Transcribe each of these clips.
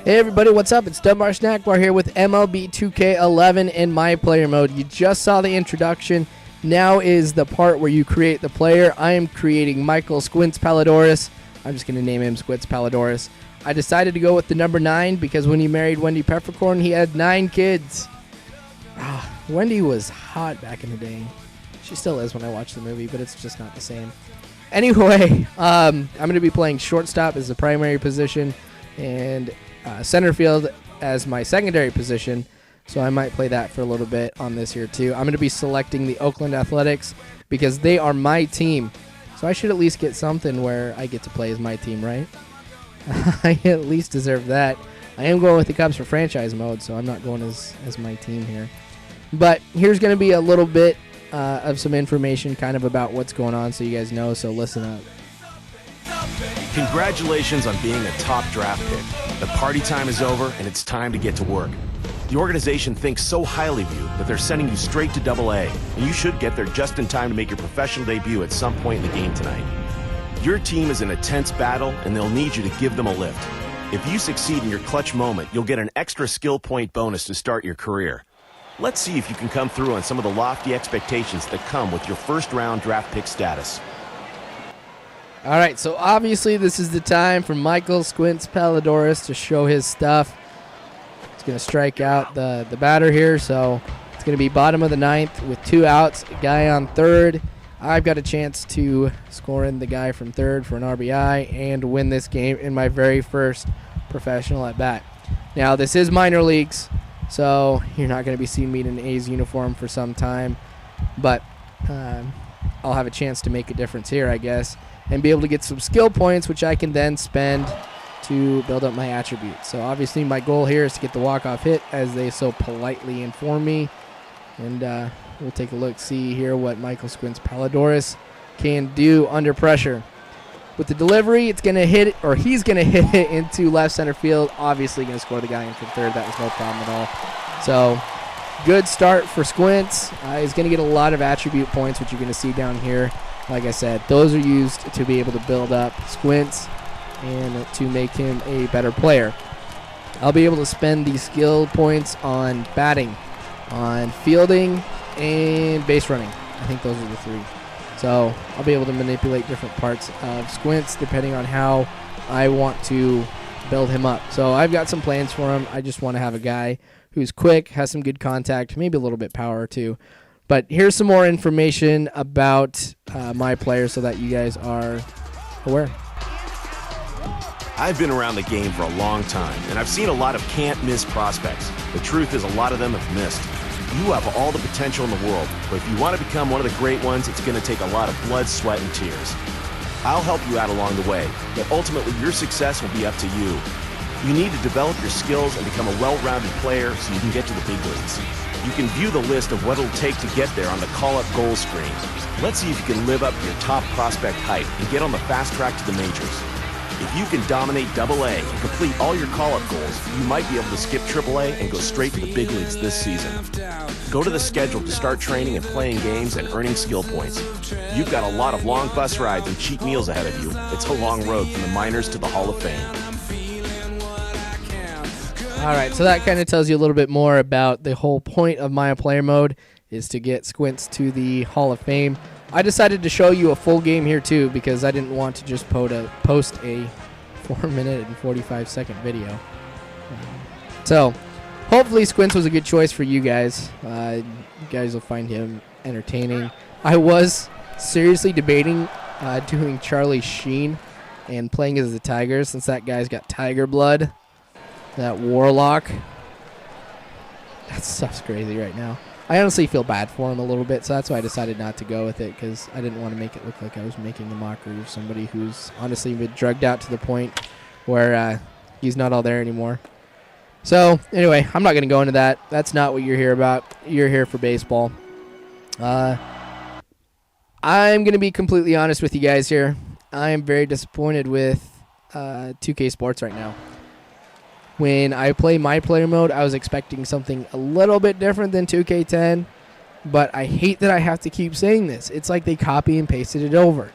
Hey everybody, what's up? It's Dunbar Snack Bar here with MLB 2K11 in My Player Mode. You just saw the introduction. Now is the part where you create the player. I am creating Michael Squints Palledorous. I'm just going to name him Squints Palledorous. I decided to go with the number 9 because when he married Wendy Peppercorn, he had 9 kids. Wendy was hot back in the day. She still is when I watch the movie, but it's just not the same. Anyway, I'm going to be playing shortstop as the primary position and center field as my secondary position, so I might play that for a little bit on this here too. I'm going to be selecting the Oakland Athletics because they are my team, so I should at least get something where I get to play as my team, right? I at least deserve that. I am going with the Cubs for franchise mode, so I'm not going as my team here. But here's going to be a little bit of some information kind of about what's going on so you guys know, so listen up. Congratulations on being a top draft pick. The party time is over and it's time to get to work. The organization thinks so highly of you that they're sending you straight to AA, and you should get there just in time to make your professional debut at some point in the game tonight. Your team is in a tense battle and they'll need you to give them a lift. If you succeed in your clutch moment, you'll get an extra skill point bonus to start your career. Let's see if you can come through on some of the lofty expectations that come with your first-round draft pick status. All right, so obviously this is the time for Michael Squints Palledorous to show his stuff. He's going to strike out the batter here, so it's going to be bottom of the 9th with 2 outs, a guy on third. I've got a chance to score in the guy from third for an RBI and win this game in my very first professional at-bat. Now, this is minor leagues, so you're not going to be seeing me in an A's uniform for some time, but I'll have a chance to make a difference here, I guess, and be able to get some skill points, which I can then spend to build up my attributes. So obviously my goal here is to get the walk-off hit, as they so politely inform me. And we'll take a look, see here what Michael Squints Palledorous can do under pressure. With the delivery, it's going to hit it, or he's going to hit it into left center field. Obviously going to score the guy in from third. That was no problem at all. So good start for Squints. He's going to get a lot of attribute points, which you're going to see down here. Like I said, those are used to be able to build up Squints and to make him a better player. I'll be able to spend these skill points on batting, on fielding, and base running. I think those are the 3. So I'll be able to manipulate different parts of Squints depending on how I want to build him up. So I've got some plans for him. I just want to have a guy who's quick, has some good contact, maybe a little bit power too. But here's some more information about my player so that you guys are aware. I've been around the game for a long time, and I've seen a lot of can't-miss prospects. The truth is a lot of them have missed. You have all the potential in the world, but if you want to become one of the great ones, it's going to take a lot of blood, sweat, and tears. I'll help you out along the way, but ultimately your success will be up to you. You need to develop your skills and become a well-rounded player so you can get to the big leagues. You can view the list of what it'll take to get there on the call-up goal screen. Let's see if you can live up to your top prospect hype and get on the fast track to the majors. If you can dominate AA and complete all your call-up goals, you might be able to skip AAA and go straight to the big leagues this season. Go to the schedule to start training and playing games and earning skill points. You've got a lot of long bus rides and cheap meals ahead of you. It's a long road from the minors to the Hall of Fame. All right, so that kind of tells you a little bit more about the whole point of my player mode is to get Squints to the Hall of Fame. I decided to show you a full game here too because I didn't want to just post a 4-minute and 45-second video. So hopefully Squints was a good choice for you guys. You guys will find him entertaining. I was seriously debating doing Charlie Sheen and playing as the Tiger since that guy's got tiger blood. That Warlock. That stuff's crazy right now. I honestly feel bad for him a little bit, so that's why I decided not to go with it, because I didn't want to make it look like I was making a mockery of somebody who's honestly been drugged out to the point where he's not all there anymore. So, anyway, I'm not going to go into that. That's not what you're here about. You're here for baseball. I'm going to be completely honest with you guys here. I am very disappointed with 2K Sports right now. When I play my player mode, I was expecting something a little bit different than 2K10, but I hate that I have to keep saying this. It's like they copy and pasted it over.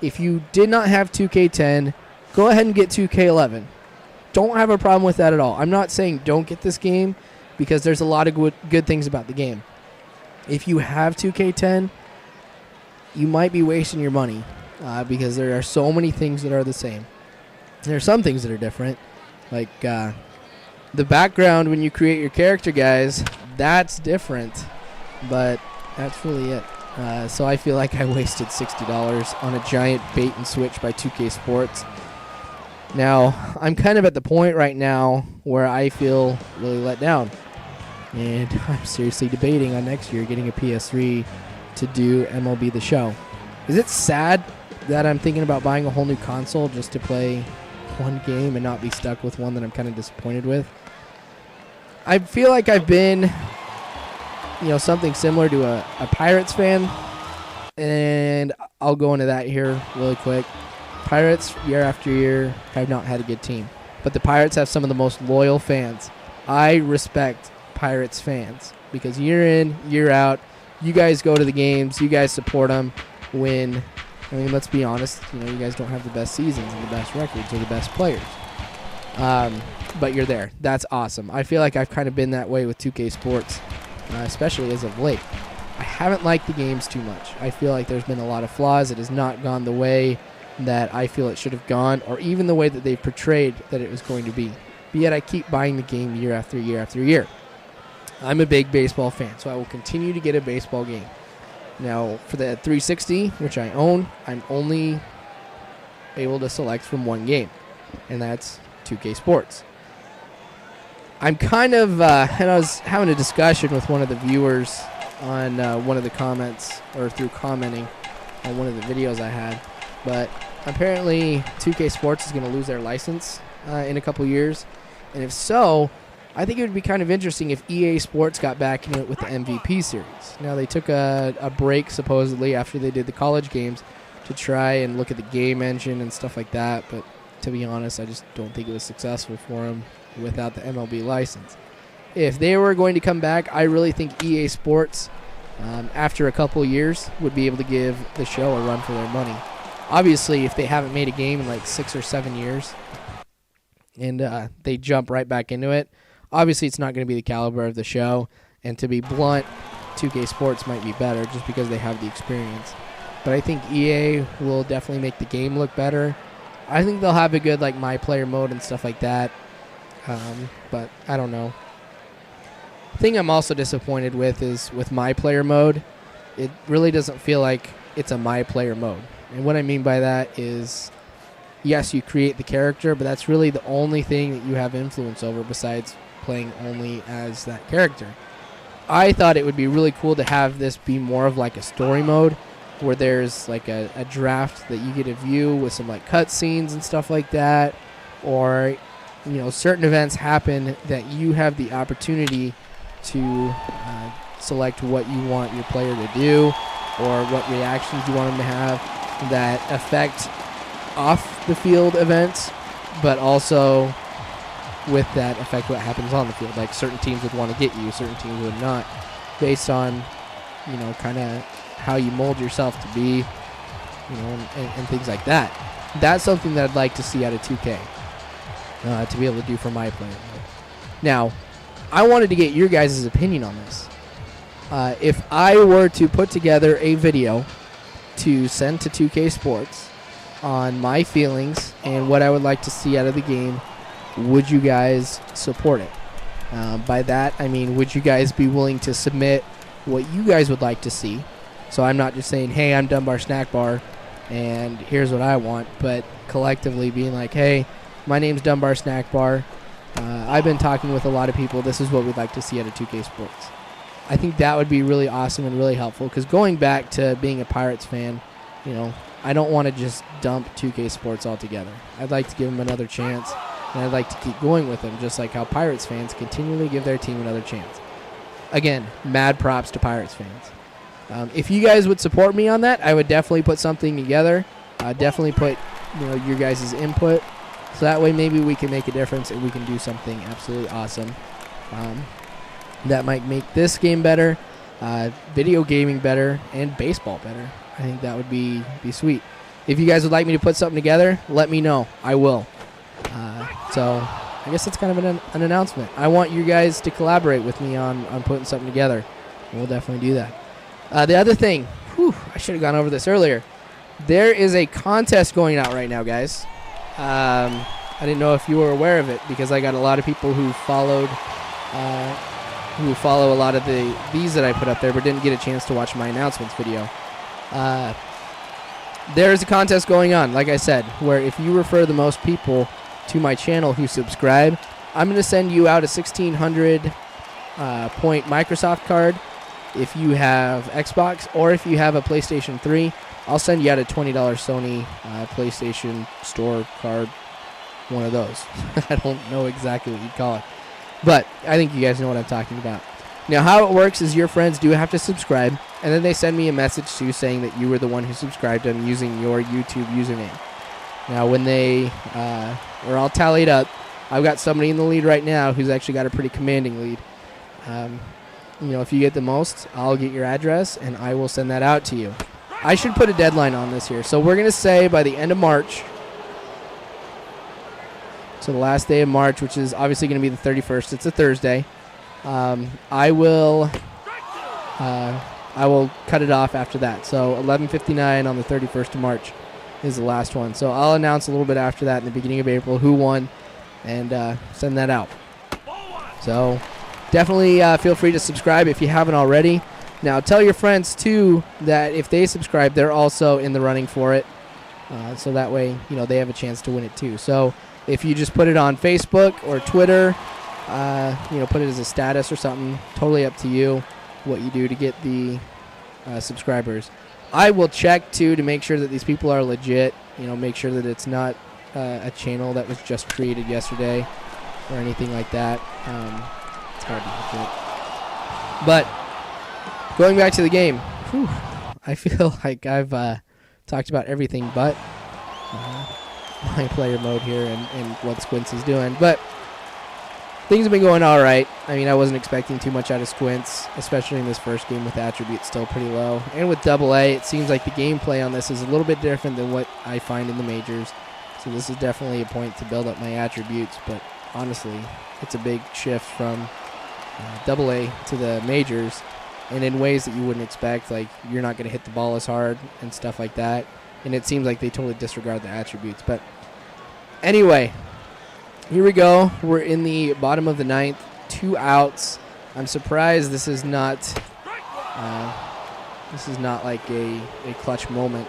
If you did not have 2K10, go ahead and get 2K11. don't have a problem with that at all. I'm not saying don't get this game because there's a lot of good things about the game. If you have 2K10, you might be wasting your money because there are so many things that are the same. There are some things that are different, like the background when you create your character, guys, that's different, but that's really it. So I feel like I wasted $60 on a giant bait and switch by 2K Sports. Now, I'm kind of at the point right now where I feel really let down. And I'm seriously debating on next year getting a PS3 to do MLB The Show. Is it sad that I'm thinking about buying a whole new console just to play one game and not be stuck with one that I'm kind of disappointed with? I feel like I've been, something similar to a Pirates fan. And I'll go into that here really quick. Pirates, year after year, have not had a good team. But the Pirates have some of the most loyal fans. I respect Pirates fans because year in, year out, you guys go to the games, you guys support them when, let's be honest, you guys don't have the best seasons and the best records or the best players. But you're there. That's awesome. I feel like I've kind of been that way with 2K Sports, especially as of late. I haven't liked the games too much. I feel like there's been a lot of flaws. It has not gone the way that I feel it should have gone, or even the way that they've portrayed that it was going to be. But yet I keep buying the game year after year after year. I'm a big baseball fan, so I will continue to get a baseball game. Now, for the 360, which I own, I'm only able to select from one game, and that's 2K Sports. I'm kind of, and I was having a discussion with one of the viewers on one of the comments, or through commenting on one of the videos I had, but apparently 2K Sports is going to lose their license in a couple years, and if so, I think it would be kind of interesting if EA Sports got back into it with the MVP series. Now, they took a break, supposedly, after they did the college games to try and look at the game engine and stuff like that, but to be honest, I just don't think it was successful for them without the MLB license. If they were going to come back, I really think EA Sports, after a couple years, would be able to give the show a run for their money. Obviously, if they haven't made a game in like 6 or 7 years, and they jump right back into it, obviously it's not going to be the caliber of the show, and to be blunt, 2K Sports might be better just because they have the experience. But I think EA will definitely make the game look better. I think they'll have a good my player mode and stuff like that, but I don't know. The thing I'm also disappointed with is with my player mode, it really doesn't feel like it's a my player mode. And what I mean by that is, yes, you create the character, but that's really the only thing that you have influence over besides playing only as that character. I thought it would be really cool to have this be more of like a story mode where there's like a draft that you get to view with some cutscenes and stuff like that, or certain events happen that you have the opportunity to select what you want your player to do or what reactions you want them to have that affect off the field events, but also with that affect what happens on the field. Like certain teams would want to get you, certain teams would not, based on kind of how you mold yourself to be, and things like that. That's something that I'd like to see out of 2K to be able to do for my player. Now, I wanted to get your guys' opinion on this. If I were to put together a video to send to 2K Sports on my feelings and what I would like to see out of the game, would you guys support it? By that, I mean, would you guys be willing to submit what you guys would like to see? So I'm not just saying, hey, I'm Dunbar Snack Bar, and here's what I want, but collectively being like, hey, my name's Dunbar Snack Bar. I've been talking with a lot of people. This is what we'd like to see out of 2K Sports. I think that would be really awesome and really helpful, because going back to being a Pirates fan, I don't want to just dump 2K Sports altogether. I'd like to give them another chance, and I'd like to keep going with them, just like how Pirates fans continually give their team another chance. Again, mad props to Pirates fans. If you guys would support me on that, I would definitely put something together. Definitely put your guys' input, so that way maybe we can make a difference and we can do something absolutely awesome that might make this game better, video gaming better, and baseball better. I think that would be sweet. If you guys would like me to put something together, let me know. I will. So I guess that's kind of an announcement. I want you guys to collaborate with me on putting something together. And we'll definitely do that. The other thing, I should have gone over this earlier. There is a contest going out right now, guys. I didn't know if you were aware of it because I got a lot of people who follow a lot of these that I put up there, but didn't get a chance to watch my announcements video. There is a contest going on, like I said, where if you refer the most people to my channel who subscribe, I'm going to send you out a 1,600 point Microsoft card. If you have Xbox or if you have a PlayStation 3, I'll send you out a $20 Sony PlayStation Store card, one of those. I don't know exactly what you'd call it, but I think you guys know what I'm talking about. Now, how it works is your friends do have to subscribe, and then they send me a message too saying that you were the one who subscribed and using your YouTube username. Now, when they are all tallied up, I've got somebody in the lead right now who's actually got a pretty commanding lead. If you get the most, I'll get your address, and I will send that out to you. I should put a deadline on this here. So we're going to say by the end of March, so the last day of March, which is obviously going to be the 31st. It's a Thursday. I will cut it off after that. So 11:59 on the 31st of March is the last one. So I'll announce a little bit after that in the beginning of April who won and send that out. So definitely feel free to subscribe if you haven't already. Now tell your friends too that if they subscribe, they're also in the running for it. So that way, they have a chance to win it too. So if you just put it on Facebook or Twitter, put it as a status or something, totally up to you what you do to get the subscribers. I will check too to make sure that these people are legit, make sure that it's not a channel that was just created yesterday or anything like that. It's hard to legit. But going back to the game, I feel like I've talked about everything but my player mode here and what Squints is doing. But things have been going all right. I mean, I wasn't expecting too much out of Squints, especially in this first game with attributes still pretty low. And with AA, it seems like the gameplay on this is a little bit different than what I find in the majors. So this is definitely a point to build up my attributes. But honestly, it's a big shift from AA to the majors, and in ways that you wouldn't expect. Like, you're not going to hit the ball as hard and stuff like that. And it seems like they totally disregard the attributes. But anyway, here we go. We're in the bottom of the ninth, 2 outs. I'm surprised this is not like a clutch moment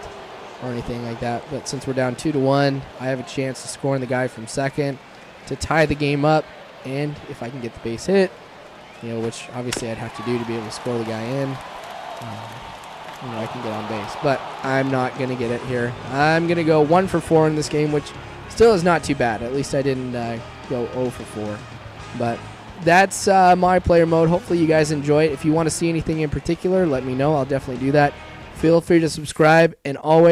or anything like that. But since we're down 2-1, I have a chance to score on the guy from second to tie the game up. And if I can get the base hit, which obviously I'd have to do to be able to score the guy in, I can get on base. But I'm not going to get it here. I'm going to go 1 for 4 in this game, which still is not too bad. At least I didn't go 0 for 4. But that's my player mode. Hopefully you guys enjoy it. If you want to see anything in particular, let me know. I'll definitely do that. Feel free to subscribe, and always